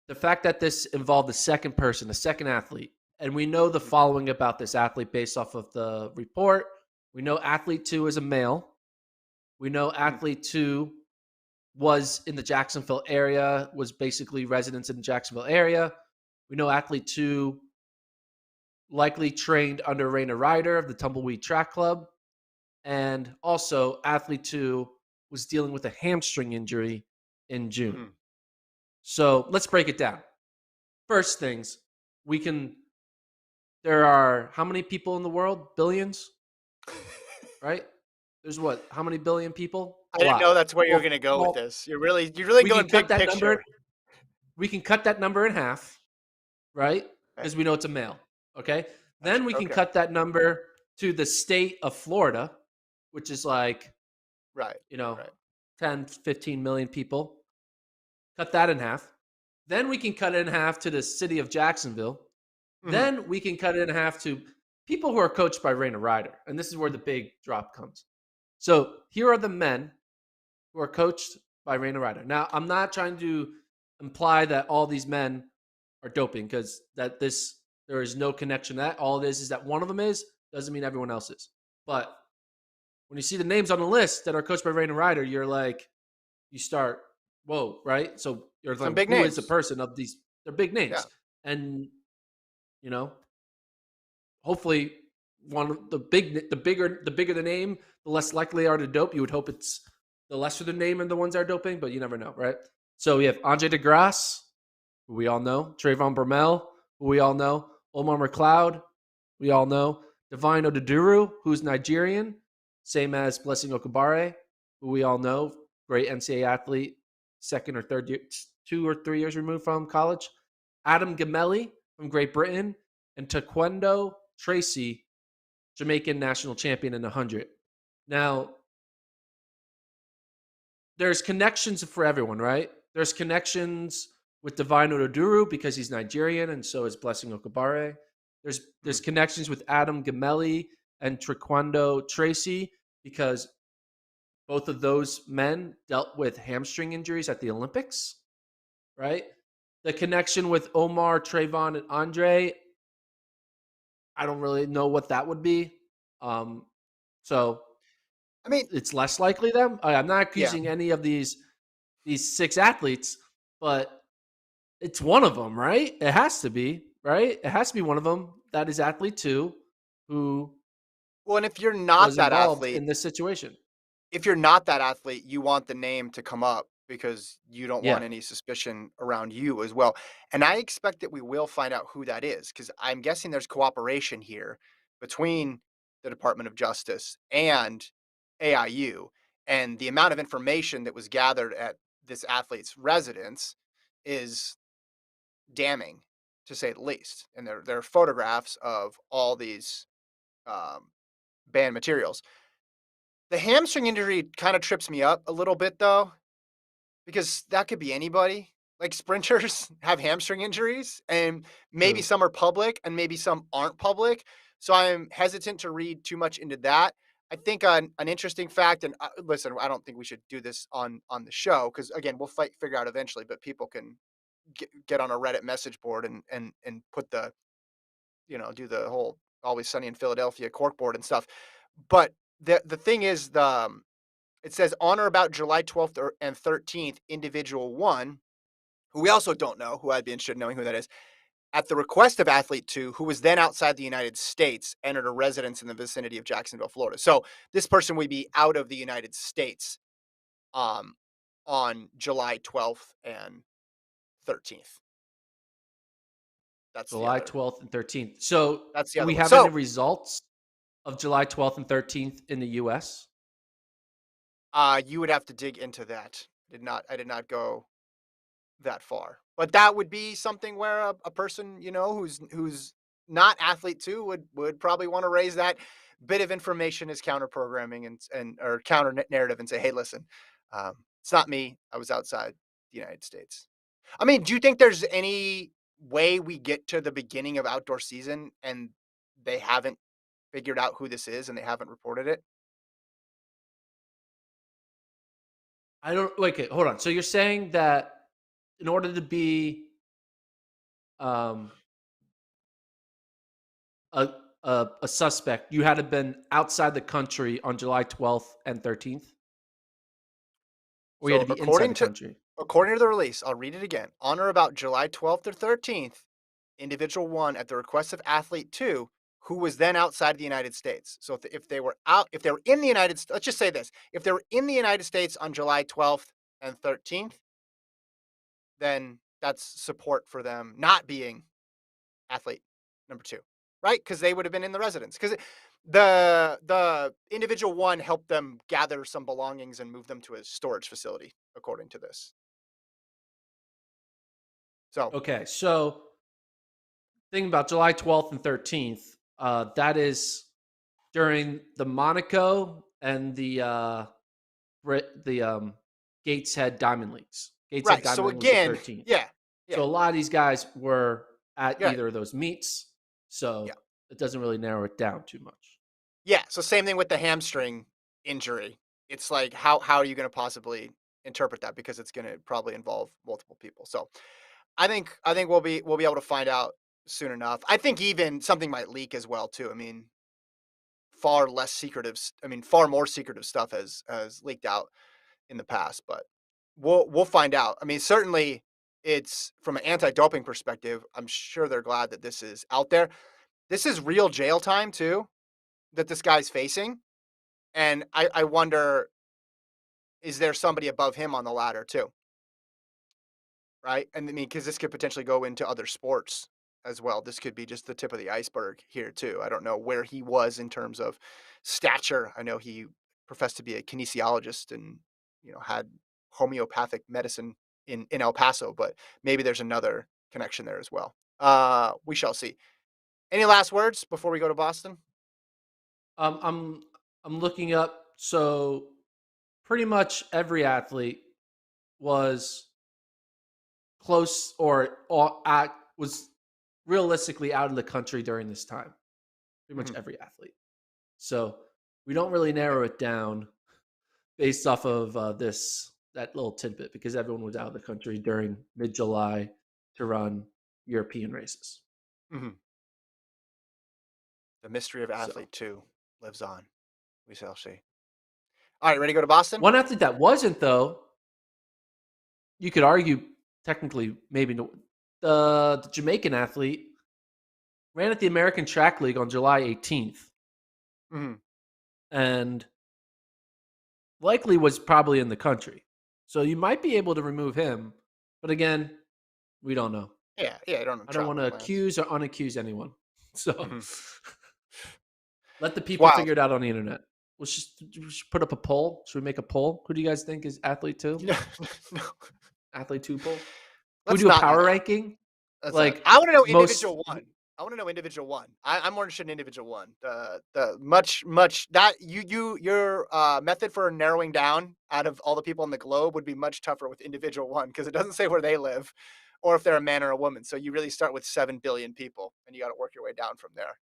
the fact that this involved a second person, a second athlete, and we know the Mhm. following about this athlete based off of the report. We know athlete 2 is a male. We know Mhm. athlete 2 was in the Jacksonville area, was basically residents in the Jacksonville area. We know athlete 2 likely trained under Raina Ryder of the Tumbleweed Track Club. And also, athlete 2 was dealing with a hamstring injury in June. Mhm. So let's break it down. First things, we can, there are how many people in the world? Billions, right? There's what? How many billion people? I A didn't know lot. that's where you were Well, gonna go with well, this. You're really we can going cut big that number. picture. We can cut that number in half, right? Okay. Because we know it's a male. Okay. Gotcha. Then we can Okay. cut that number to the state of Florida, which is like, Right. you know, Right. 10, 15 million people. Cut that in half. Then we can cut it in half to the city of Jacksonville. Mhm. Then we can cut it in half to people who are coached by Raina Ryder. And this is where the big drop comes. So here are the men who are coached by Raina Ryder. Now, I'm not trying to imply that all these men are doping because there is no connection to that. All it is that one of them is, doesn't mean everyone else is. But when you see the names on the list that are coached by Raina Ryder, you're like, you start, whoa, right? So you're Some like, big who is the names. person of these? They're big Yeah. names. And, you know, hopefully one of the bigger the name, the less likely they are to dope. You would hope it's the lesser the name and the ones that are doping, but you never know, right? So we have Andre DeGrasse, who we all know, Trayvon Bromell, who we all know, Omar McLeod, we all know, Divine Odeduru, who's Nigerian, same as Blessing Okagbare, who we all know, great NCAA athlete, second or third year, 2 or 3 years removed from college. Adam Gamelli from Great Britain, and Taekwondo Tracy, Jamaican national champion in 100. Now, there's connections for everyone, right? There's connections with Divine Odeduru because he's Nigerian, and so is Blessing Okagbare. There's Mhm. connections with Adam Gamelli and Taekwondo Tracy because both of those men dealt with hamstring injuries at the Olympics, right? The connection with Omar, Trayvon, and Andre, I don't really know what that would be. Um, so I mean, it's less likely them. I'm not yeah. accusing any of these six athletes, but it's one of them, right? It has to be, right? It has to be one of them. That is athlete 2 who Well, and if you're not was that involved athlete, in this situation. you want the name to come up because you don't Yeah. want any suspicion around you as well. And I expect that we will find out who that is because I'm guessing there's cooperation here between the Department of Justice and AIU. And the amount of information that was gathered at this athlete's residence is damning, to say the least. And there are photographs of all these um, banned materials. The hamstring injury kind of trips me up a little bit though, because that could be anybody. Like sprinters have hamstring injuries, and maybe True. some are public and maybe some aren't public. So I'm hesitant to read too much into that. I think an interesting fact, and listen, I don't think we should do this on the show because again, we'll figure out eventually. But people can get on a Reddit message board and put the do the whole Always Sunny in Philadelphia corkboard and stuff. But the thing is it says on or about July 12th and 13th, individual one, who we also don't know, who I'd be interested in knowing who that is, at the request of athlete two, who was then outside the United States, entered a residence in the vicinity of Jacksonville, Florida. So this person would be out of the United States um, on July 12th and 13th. That's the July other. 12th and 13th. So That's the do other we one. have any So results of July 12th and 13th in the US? you would have to dig into that. I did not go that far. But that would be something where a person, who's not athlete too would probably want to raise that bit of information as counter programming and or counter narrative and say, hey, listen, it's not me. I was outside the United States. I mean, do you think there's any way we get to the beginning of outdoor season and they haven't figured out who this is and they haven't reported it? I don't wait, okay, hold on. So you're saying that in order to be um, a, a suspect, you had to have been outside the country on July 12th and 13th, or you had to So be inside the country. according to the release, I'll read it again. On or about July 12th or 13th, individual 1 at the request of athlete 2 who was then outside the United States. So if they were if they were in the United States, let's just say this. If they were in the United States on July 12th and 13th, then that's support for them not being athlete number 2, right? Because they would have been in the residence. Because the individual 1 helped them gather some belongings and move them to a storage facility, according to this. So Okay, so thinking about July 12th and 13th, that is during the Monaco and the Gateshead Diamond Leagues. Gateshead right. So Diamond League was the again, 13th. yeah, So yeah, a lot of these guys were at yeah, either of those meets. yeah, So it doesn't really narrow it down too much. yeah. So same thing with the hamstring injury. It's like how are you going to possibly interpret that because it's going to probably involve multiple people. So I think we'll be able to find out soon enough. I think even something might leak as well too. I mean, far less secretive. I mean, far more secretive stuff has leaked out in the past, but we'll find out. I mean, certainly it's from an anti-doping perspective. I'm sure they're glad that this is out there. This is real jail time too that this guy's facing, and I wonder, is there somebody above him on the ladder too? Right? And I mean, because this could potentially go into other sports as well. This could be just the tip of the iceberg here too. I don't know where he was in terms of stature. I know he professed to be a kinesiologist and had homeopathic medicine in El Paso, but maybe there's another connection there as well. We shall see. Any last words before we go to Boston? Um, I'm I'm looking up. So pretty much every athlete was close or was realistically out of the country during this time. Pretty much Mhm. every athlete. So we don't really Yeah, narrow it down based off yeah. of that little tidbit because everyone was out of the country during mid July to run European races. Mhm. The mystery of So athlete two lives on. We shall see. All right, ready to go to Boston? one athlete that wasn't though, you could argue technically maybe no, the Jamaican athlete ran at the American Track League on July 18th Mhm. and likely was probably in the country. So you might be able to remove him, but again, we don't know. Yeah, yeah, I don't know I don't want travel to plans. accuse or unaccuse anyone. So Mhm. let the It's people wild. figure it out on the internet. We should put up a poll. Should we make a poll? Who do you guys think is athlete two? No, no, Athlete two poll? Can we let's do a not do power that. ranking? That's not. Like I want to know most. individual one. I want to know individual one. I'm more interested in individual one. The much that your method for narrowing down out of all the people on the globe would be much tougher with individual one because it doesn't say where they live, or if they're a man or a woman. So you really start with 7 billion people, and you got to work your way down from there.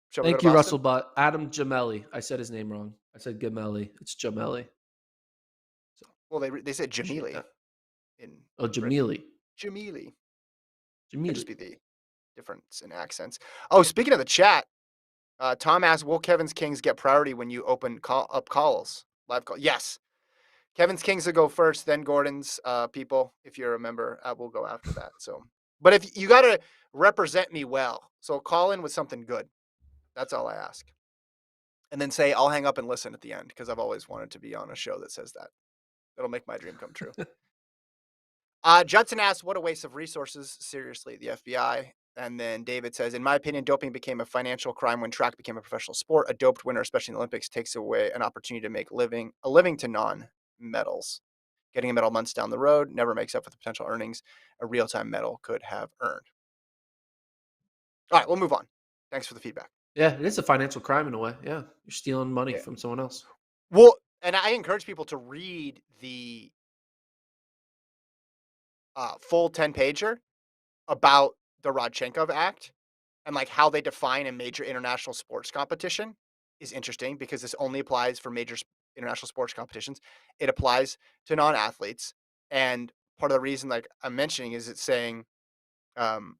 Shall we go to Thank you, Russell. Boston? But Adam Jamelli. I said his name wrong. I said Gamelli. It's Jamelli. So Well, they said appreciate Jamili that. in Oh, Britain. Jamili. Jamili. Might just Jamili. be the difference in accents. Oh, speaking of the chat, Tom asked, "Will Kevin's Kings get priority when you open up calls? Live call?" Yes, Kevin's Kings will go first, then Gordon's people. If you're a member, will go after that. So, but if you got to represent me well, so call in with something good. That's all I ask, and then say I'll hang up and listen at the end because I've always wanted to be on a show that says that. That'll make my dream come true. Judson asks, "What a waste of resources." Seriously, the FBI. And then David says, "In my opinion, doping became a financial crime when track became a professional sport. A doped winner, especially in the Olympics, takes away an opportunity to make a living to non-medals. Getting a medal months down the road never makes up for the potential earnings a real-time medal could have earned." All right, we'll move on. Thanks for the feedback. Yeah, it is a financial crime in a way. Yeah, you're stealing money Yeah. from someone else. Well, and I encourage people to read the full 10-pager about the Rodchenkov Act and like how they define a major international sports competition is interesting because this only applies for major international sports competitions. It applies to non-athletes, and part of the reason, like I'm mentioning, is it's saying um,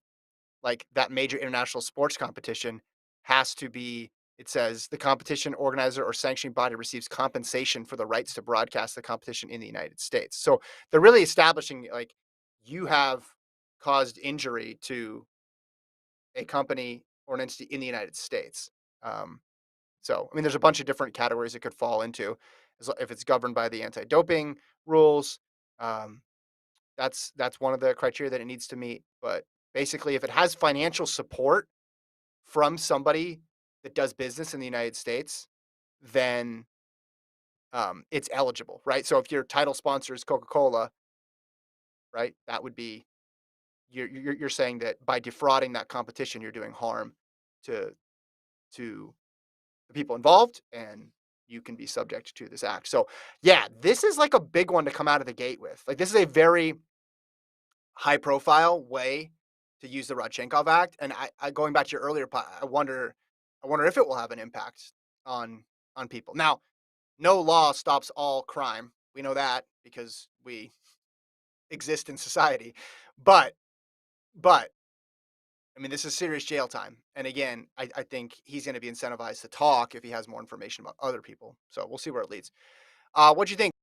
like that major international sports competition has to be. It says the competition organizer or sanctioning body receives compensation for the rights to broadcast the competition in the United States. So they're really establishing like you have caused injury to a company or an entity in the United States. Um, so, I mean, there's a bunch of different categories it could fall into. If it's governed by the anti-doping rules, um, that's one of the criteria that it needs to meet. But basically, if it has financial support from somebody that does business in the United States, then it's eligible, right? So if your title sponsor is Coca-Cola, right, that would be you're saying that by defrauding that competition, you're doing harm to to the people involved, and you can be subject to this act. So, yeah, this is like a big one to come out of the gate with. Like, this is a very high profile way to use the Rodchenkov Act. And I going back to your earlier, I wonder if it will have an impact on people. Now, no law stops all crime. We know that because we exist in society. But, but I mean, this is serious jail time. And again, I think he's going to be incentivized to talk if he has more information about other people. So we'll see where it leads. What do you think?